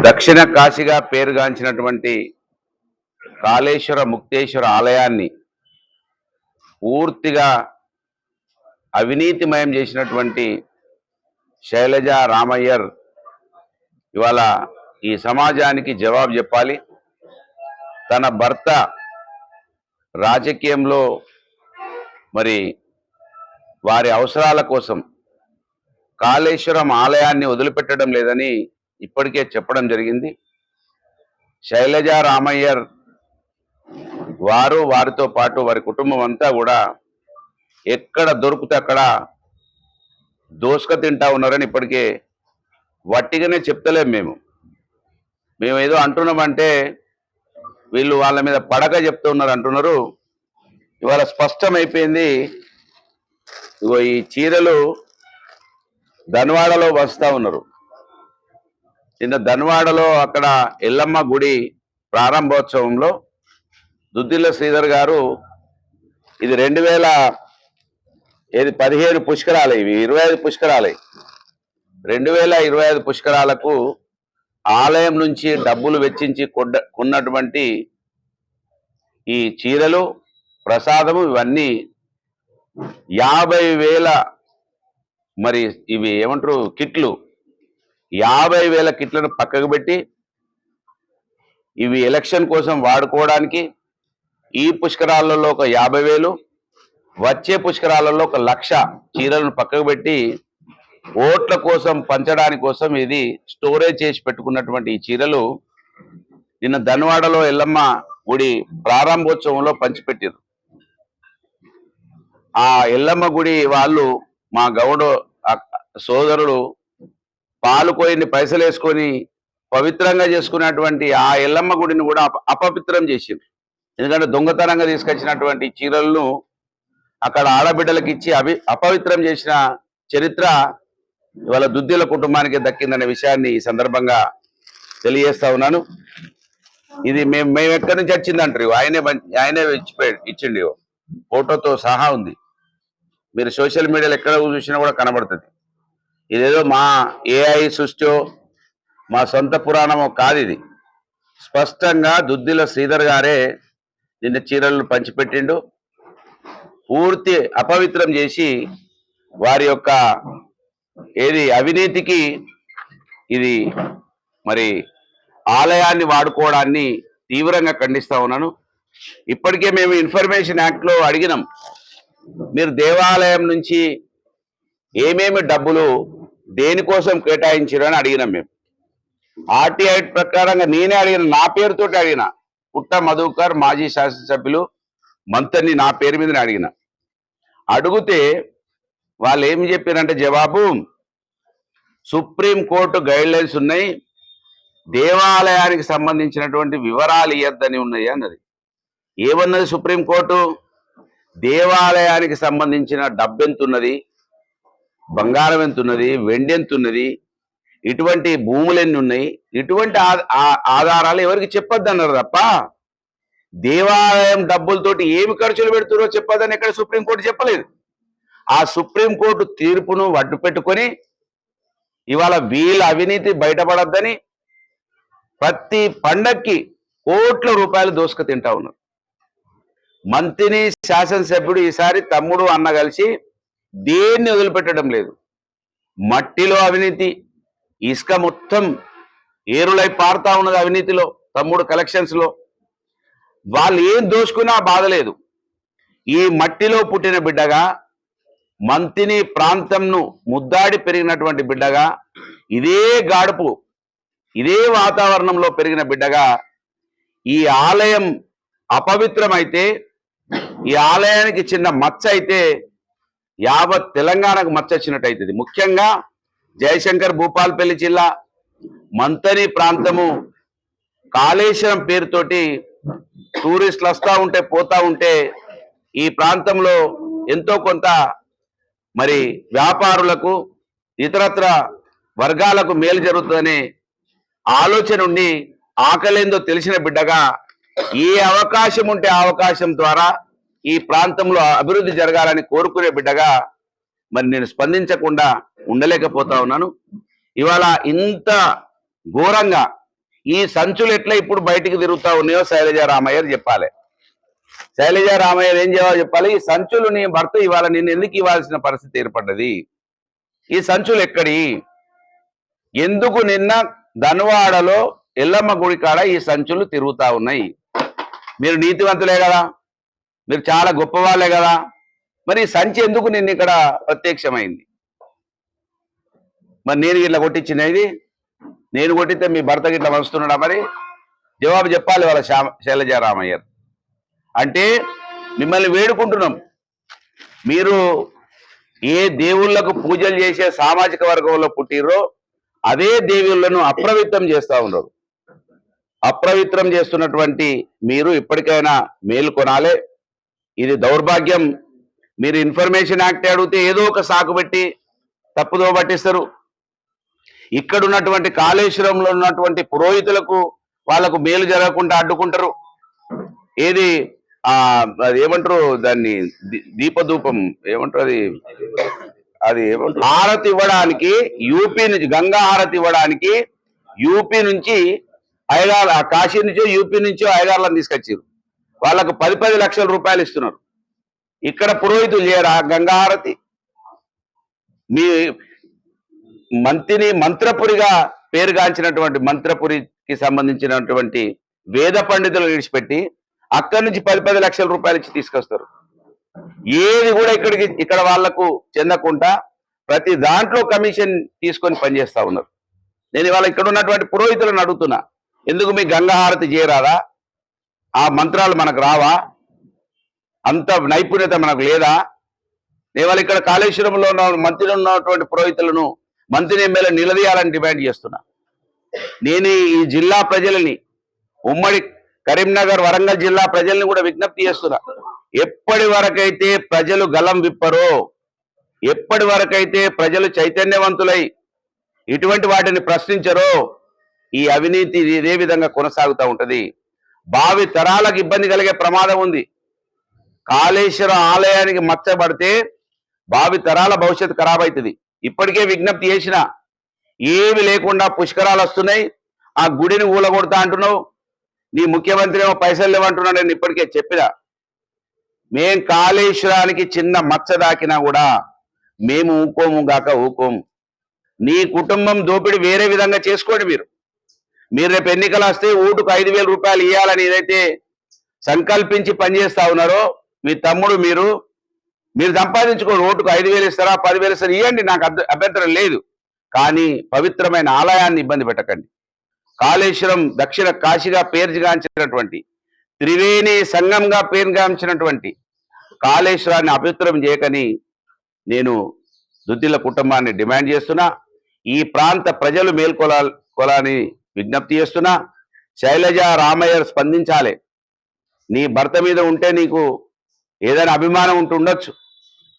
దక్షిణ కాశీగా పేరుగాంచినటువంటి కాళేశ్వర ముక్తేశ్వర ఆలయాన్ని పూర్తిగా అవినీతిమయం చేసినటువంటి శైలజ రామయ్యర్ ఇవాళ ఈ సమాజానికి జవాబు చెప్పాలి. తన భర్త రాజకీయంలో మరి వారి అవసరాల కోసం కాళేశ్వరం ఆలయాన్ని వదిలిపెట్టడం లేదని ఇప్పటికే చెప్పడం జరిగింది. శైలజ రామయ్యర్ వారితో పాటు వారి కుటుంబం అంతా కూడా ఎక్కడ దొరికితే అక్కడ దోసుక తింటా ఉన్నారని ఇప్పటికే వట్టిగానే చెప్తలేం. మేము ఏదో అంటున్నామంటే వీళ్ళు వాళ్ళ మీద పడక చెప్తూ ఉన్నారు అంటున్నారు. ఇవాళ స్పష్టమైపోయింది. ఇగో ఈ చీరలు ధన్వాడలో వస్తూ ఉన్నారు. నిన్న ధన్వాడలో అక్కడ ఎల్లమ్మ గుడి ప్రారంభోత్సవంలో దుద్దిల్ల శ్రీధర్ గారు ఇది 2015 పుష్కరాలు, ఇవి 25 పుష్కరాలు. 2025 పుష్కరాలకు ఆలయం నుంచి డబ్బులు వెచ్చించి కొన్నటువంటి ఈ చీరలు, ప్రసాదము ఇవన్నీ 50,000 మరి ఇవి ఏమంటారు కిట్లు, 50,000 కిట్లను పక్కకు పెట్టి ఇవి ఎలక్షన్ కోసం వాడుకోవడానికి ఈ పుష్కరాలలో ఒక 50,000, వచ్చే పుష్కరాలలో 1,00,000 చీరలను పక్కకు పెట్టి ఓట్ల కోసం పంచడానికి కోసం ఇది స్టోరేజ్ చేసి పెట్టుకున్నటువంటి ఈ చీరలు నిన్న ధన్వాడలో ఎల్లమ్మ గుడి ప్రారంభోత్సవంలో పంచిపెట్టారు. ఆ ఎల్లమ్మ గుడి వాళ్ళు మా గౌడ సోదరుడు పాలు కోయిని పైసలు వేసుకొని పవిత్రంగా చేసుకున్నటువంటి ఆ ఎల్లమ్మ గుడిని కూడా అపవిత్రం చేసింది. ఎందుకంటే దొంగతనంగా తీసుకొచ్చినటువంటి చీరలను అక్కడ ఆడబిడ్డలకు ఇచ్చి అపవిత్రం చేసిన చరిత్ర ఇవాళ దుద్దిల కుటుంబానికి దక్కిందనే విషయాన్ని ఈ సందర్భంగా తెలియజేస్తా ఉన్నాను. ఇది మేము ఎక్కడి నుంచి వచ్చిందంటారు, ఆయనే ఇచ్చిండి, ఫోటోతో సహా ఉంది. మీరు సోషల్ మీడియాలో ఎక్కడ చూసినా కూడా కనబడుతుంది. ఇదేదో మా ఏఐ సృష్టిో మా సొంత పురాణమో కాదు. ఇది స్పష్టంగా దుద్దిల శ్రీధర్ గారే నిన్న చీరలను పంచిపెట్టిండు. పూర్తి అపవిత్రం చేసి వారి యొక్క అవినీతికి ఇది మరి ఆలయాన్ని వాడుకోవడాన్ని తీవ్రంగా ఖండిస్తా ఉన్నాను. ఇప్పటికే మేము ఇన్ఫర్మేషన్ యాక్ట్లో అడిగినాం, మీరు దేవాలయం నుంచి ఏమేమి డబ్బులు దేనికోసం కేటాయించారు అని అడిగినాం. మేము ఆర్టీ యాక్ట్ ప్రకారంగా నేనే అడిగిన, నా పేరుతోటి అడిగిన. పుట్ట మధుకర్ మాజీ శాసనసభ్యులు మంత్రిని నా పేరు మీద అడిగిన. అడిగితే వాళ్ళు ఏమి చెప్పారంటే జవాబు, సుప్రీంకోర్టు గైడ్లైన్స్ ఉన్నాయి, దేవాలయానికి సంబంధించినటువంటి వివరాలు ఇవ్వద్దని ఉన్నాయి అన్నది. ఏమన్నది సుప్రీంకోర్టు? దేవాలయానికి సంబంధించిన డబ్బు ఎంత ఉన్నది, బంగారం ఎంత ఉన్నది, వెండి ఎంత ఉన్నది, ఇటువంటి భూములు ఎన్ని ఉన్నాయి, ఇటువంటి ఆధారాలు ఎవరికి చెప్పొద్దన్నారు తప్ప దేవాలయం డబ్బులతోటి ఏమి ఖర్చులు పెడుతున్నారో చెప్పొద్దని ఎక్కడ సుప్రీంకోర్టు చెప్పలేదు. ఆ సుప్రీంకోర్టు తీర్పును అడ్డు పెట్టుకొని ఇవాళ వీళ్ళ అవినీతి బయటపడద్దని ప్రతి పండక్కి కోట్ల రూపాయలు దోసుకు తింటా ఉన్నారు. మంత్రిని శాసనసభ్యుడు ఈసారి తమ్ముడు అన్న కలిసి దేన్ని వదిలిపెట్టడం లేదు. మట్టిలో అవినీతి, ఇసుక మొత్తం ఏరులై పారుతా ఉన్నది అవినీతిలో, తమ్ముడు కలెక్షన్స్ లో. వాళ్ళు ఏం దోచుకున్నా బాధ లేదు. ఈ మట్టిలో పుట్టిన బిడ్డగా, మంతిని ప్రాంతంను ముద్దాడి పెరిగినటువంటి బిడ్డగా, ఇదే గాడుపు ఇదే వాతావరణంలో పెరిగిన బిడ్డగా ఈ ఆలయం అపవిత్రమైతే, ఈ ఆలయానికి చిన్న మచ్చ అయితే యావత్ తెలంగాణకు మచ్చ వచ్చినట్టు అవుతుంది. ముఖ్యంగా జయశంకర్ భూపాల్పల్లి జిల్లా మంతని ప్రాంతము కాళేశ్వరం పేరుతోటి టూరిస్టులు వస్తూ ఉంటే పోతా ఉంటే ఈ ప్రాంతంలో ఎంతో కొంత మరి వ్యాపారులకు ఇతరత్ర వర్గాలకు మేలు జరుగుతుందనే ఆలోచన ఉండి ఆకలేందో తెలిసిన బిడ్డగా ఏ అవకాశం ఉంటే ఆ అవకాశం ద్వారా ఈ ప్రాంతంలో అభివృద్ధి జరగాలని కోరుకునే బిడ్డగా మరి నేను స్పందించకుండా ఉండలేకపోతా ఉన్నాను. ఇవాళ ఇంత ఘోరంగా ఈ సంచులు ఎట్లా ఇప్పుడు బయటికి తిరుగుతా ఉన్నాయో శైలజా రామయ్య చెప్పాలి. శైలజా రామయ్య ఏం జవాబు చెప్పాలి? ఈ సంచులు నీ భర్త ఇవాళ నిన్ను ఎందుకు ఇవ్వాల్సిన పరిస్థితి ఏర్పడ్డది? ఈ సంచులు ఎక్కడి? ఎందుకు నిన్న ధన్వాడలో ఎల్లమ్మ గుడి కాడ ఈ సంచులు తిరుగుతా ఉన్నాయి? మీరు నీతివంతులే కదా, మీరు చాలా గొప్పవాళ్లే కదా, మరి ఈ సంచి ఎందుకు నిన్న ఇక్కడ ప్రత్యక్షమైంది? మరి నేను ఇట్లా కొట్టించినది, నేను కొట్టితే మీ భర్తకి ఇట్లా వస్తున్నాడా? మరి జవాబు చెప్పాలి వాళ్ళ శైలజా రామయ్య. అంటే మిమ్మల్ని వేడుకుంటున్నాం, మీరు ఏ దేవుళ్లకు పూజలు చేసే సామాజిక వర్గంలో పుట్టిరో అదే దేవుళ్లను అప్రవిత్రం చేస్తూ ఉన్నారు. అప్రవిత్రం చేస్తున్నటువంటి మీరు ఇప్పటికైనా మేలుకొనాలి. ఇది దౌర్భాగ్యం. మీరు ఇన్ఫర్మేషన్ యాక్ట్ అడిగితే ఏదో ఒక సాకు పెట్టి తప్పుదో పట్టిస్తారు. ఇక్కడ ఉన్నటువంటి కాళేశ్వరంలో ఉన్నటువంటి పురోహితులకు వాళ్ళకు మేలు జరగకుండా అడ్డుకుంటారు. ఏది అది ఏమంటారు దాన్ని, దీపధూపం ఏమంటారు, అది ఏమంటారు, హారతి ఇవ్వడానికి యూపీ నుంచి, గంగా హారతి ఇవ్వడానికి యూపీ నుంచి ఐదారు, కాశీ నుంచో యూపీ నుంచో ఐదారులను తీసుకొచ్చారు. వాళ్ళకు 10 లక్షల రూపాయలు ఇస్తున్నారు. ఇక్కడ పురోహితులు చేయరా గంగా హారతి? మీ మంత్రపురిగా పేరుగాంచినటువంటి మంత్రపురికి సంబంధించినటువంటి వేద పండితులు విడిచిపెట్టి అక్కడి నుంచి 10 లక్షల రూపాయలు ఇచ్చి తీసుకొస్తారు. ఏది కూడా ఇక్కడ వాళ్లకు చెందకుండా ప్రతి దాంట్లో కమిషన్ తీసుకొని పనిచేస్తా ఉన్నారు. నేను ఇవాళ ఇక్కడ ఉన్నటువంటి పురోహితులను అడుగుతున్నా, ఎందుకు మీ గంగా హారతి చేయరాదా? ఆ మంత్రాలు మనకు రావా? అంత నైపుణ్యత మనకు లేదా? ఇవాళ ఇక్కడ కాళేశ్వరంలో మంత్రిలో ఉన్నటువంటి పురోహితులను మంత్రి ఎమ్మెల్యే నిలదీయాలని డిమాండ్ చేస్తున్నా. నేను ఈ జిల్లా ప్రజలని, ఉమ్మడి కరీంనగర్ వరంగల్ జిల్లా ప్రజల్ని కూడా విజ్ఞప్తి చేస్తున్నా, ఎప్పటి వరకైతే ప్రజలు గలం విప్పరో, ఎప్పటి వరకైతే ప్రజలు చైతన్యవంతులై ఇటువంటి వాటిని ప్రశ్నించరో ఈ అవినీతి ఇదే విధంగా కొనసాగుతూ ఉంటది. భావి తరాలకు ఇబ్బంది కలిగే ప్రమాదం ఉంది. కాళేశ్వరం ఆలయానికి మచ్చబడితే భావి తరాల భవిష్యత్తు ఖరాబ్ అవుతుంది. ఇప్పటికే విజ్ఞప్తి చేసిన, ఏమి లేకుండా పుష్కరాలు వస్తున్నాయి, ఆ గుడిని ఊలగొడతా అంటున్నావు, నీ ముఖ్యమంత్రి ఏమో పైసలు లేవంటున్నాడు. నేను ఇప్పటికే చెప్పిన, మేం కాళేశ్వరానికి చిన్న మచ్చ దాకినా కూడా మేము ఊకోము గాక ఊకోము. నీ కుటుంబం దోపిడి వేరే విధంగా చేసుకోండి. మీరు రేపు ఎన్నికలు వస్తే ఓటుకు 5,000 రూపాయలు ఇవ్వాలని ఏదైతే సంకల్పించి పనిచేస్తా ఉన్నారో మీ తమ్ముడు, మీరు సంపాదించుకోండి. ఓటుకు 5,000 ఇస్తారా, 10,000 ఇస్తారా, ఇవ్వండి, నాకు అభ్యంతరం లేదు. కానీ పవిత్రమైన ఆలయాన్ని ఇబ్బంది పెట్టకండి. కాళేశ్వరం దక్షిణ కాశీగా పేరుగాంచినటువంటి, త్రివేణి సంగంగా పేరుగాంచినటువంటి కాళేశ్వరాన్ని అపవిత్రం చేయకని నేను దుద్దిల కుటుంబాన్ని డిమాండ్ చేస్తున్నా. ఈ ప్రాంత ప్రజలు మేల్కొలాలని విజ్ఞప్తి చేస్తున్నా. శైలజా రామయ్య స్పందించాలి. నీ భర్త మీద ఉంటే నీకు ఏదైనా అభిమానం ఉంటుండొచ్చు,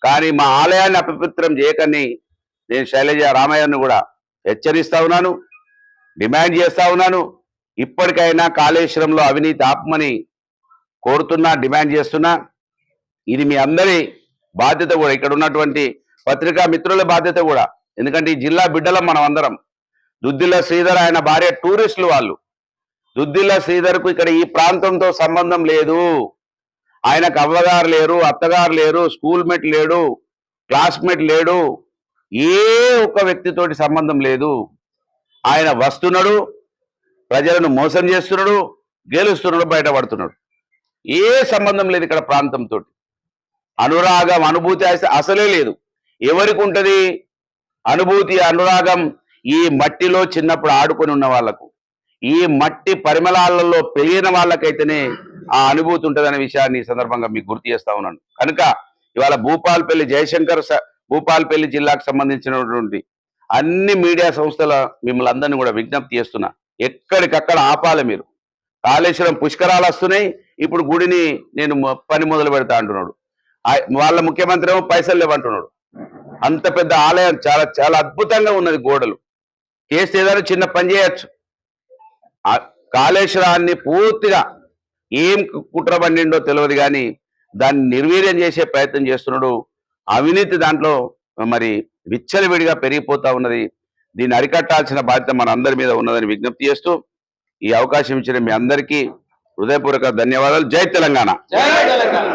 కానీ మా ఆలయాన్ని అపవిత్రం చేయకని నేను శైలజా రామయ్యను కూడా హెచ్చరిస్తా ఉన్నాను, డిమాండ్ చేస్తా ఉన్నాను. ఇప్పటికైనా కాళేశ్వరంలో అవినీతి ఆపమని కోరుతున్నా, డిమాండ్ చేస్తున్నా. ఇది మీ అందరి బాధ్యత కూడా, ఇక్కడ ఉన్నటువంటి పత్రికా మిత్రుల బాధ్యత కూడా. ఎందుకంటే ఈ జిల్లా బిడ్డలం మనం అందరం. దుద్దిల్ల శ్రీధర్ ఆయన భార్య టూరిస్టులు వాళ్ళు. దుద్దిల్ల శ్రీధర్కు ఇక్కడ ఈ ప్రాంతంతో సంబంధం లేదు. ఆయనకు అవ్వగారు లేరు, అత్తగారు లేరు, స్కూల్ మేట్ లేడు, క్లాస్మేట్ లేడు, ఏ ఒక్క వ్యక్తితోటి సంబంధం లేదు. ఆయన వస్తున్నాడు, ప్రజలను మోసం చేస్తున్నాడు, గెలుస్తున్నాడు, బయటపడుతున్నాడు. ఏ సంబంధం లేదు ఇక్కడ ప్రాంతంతో. అనురాగం, అనుభూతి అసలే లేదు. ఎవరికి ఉంటది అనుభూతి, అనురాగం? ఈ మట్టిలో చిన్నప్పుడు ఆడుకొని ఉన్న వాళ్లకు, ఈ మట్టి పరిమళాలలో పెరిగిన వాళ్ళకైతేనే ఆ అనుభూతి ఉంటుందనే విషయాన్ని ఈ సందర్భంగా మీకు గుర్తు చేస్తా ఉన్నాను. కనుక ఇవాళ భూపాల్పల్లి జయశంకర్, భూపాల్పల్లి జిల్లాకు సంబంధించినటువంటి అన్ని మీడియా సంస్థల మిమ్మల్ని అందరినీ కూడా విజ్ఞప్తి చేస్తున్నా, ఎక్కడికక్కడ ఆపాలి మీరు. కాళేశ్వరం పుష్కరాలు వస్తున్నాయి, ఇప్పుడు గుడిని నేను పని మొదలు పెడతా అంటున్నాడు. వాళ్ళ ముఖ్యమంత్రి ఏమో పైసలు లేవంటున్నాడు. అంత పెద్ద ఆలయం, చాలా చాలా అద్భుతంగా ఉన్నది. గోడలు చేస్తే ఏదైనా చిన్న పని చేయొచ్చు. కాళేశ్వరాన్ని పూర్తిగా ఏం కుట్ర బండిండో తెలియదు, కానీ దాన్ని నిర్వీర్యం చేసే ప్రయత్నం చేస్తున్నాడు. అవినీతి దాంట్లో మరి విచ్చలవిడిగా పెరిగిపోతా ఉన్నది. దీన్ని అరికట్టాల్సిన బాధ్యత మన అందరి మీద ఉన్నదని విజ్ఞప్తి చేస్తూ ఈ అవకాశం ఇచ్చిన మీ అందరికీ హృదయపూర్వక ధన్యవాదాలు. జై తెలంగాణ. జై తెలంగాణ.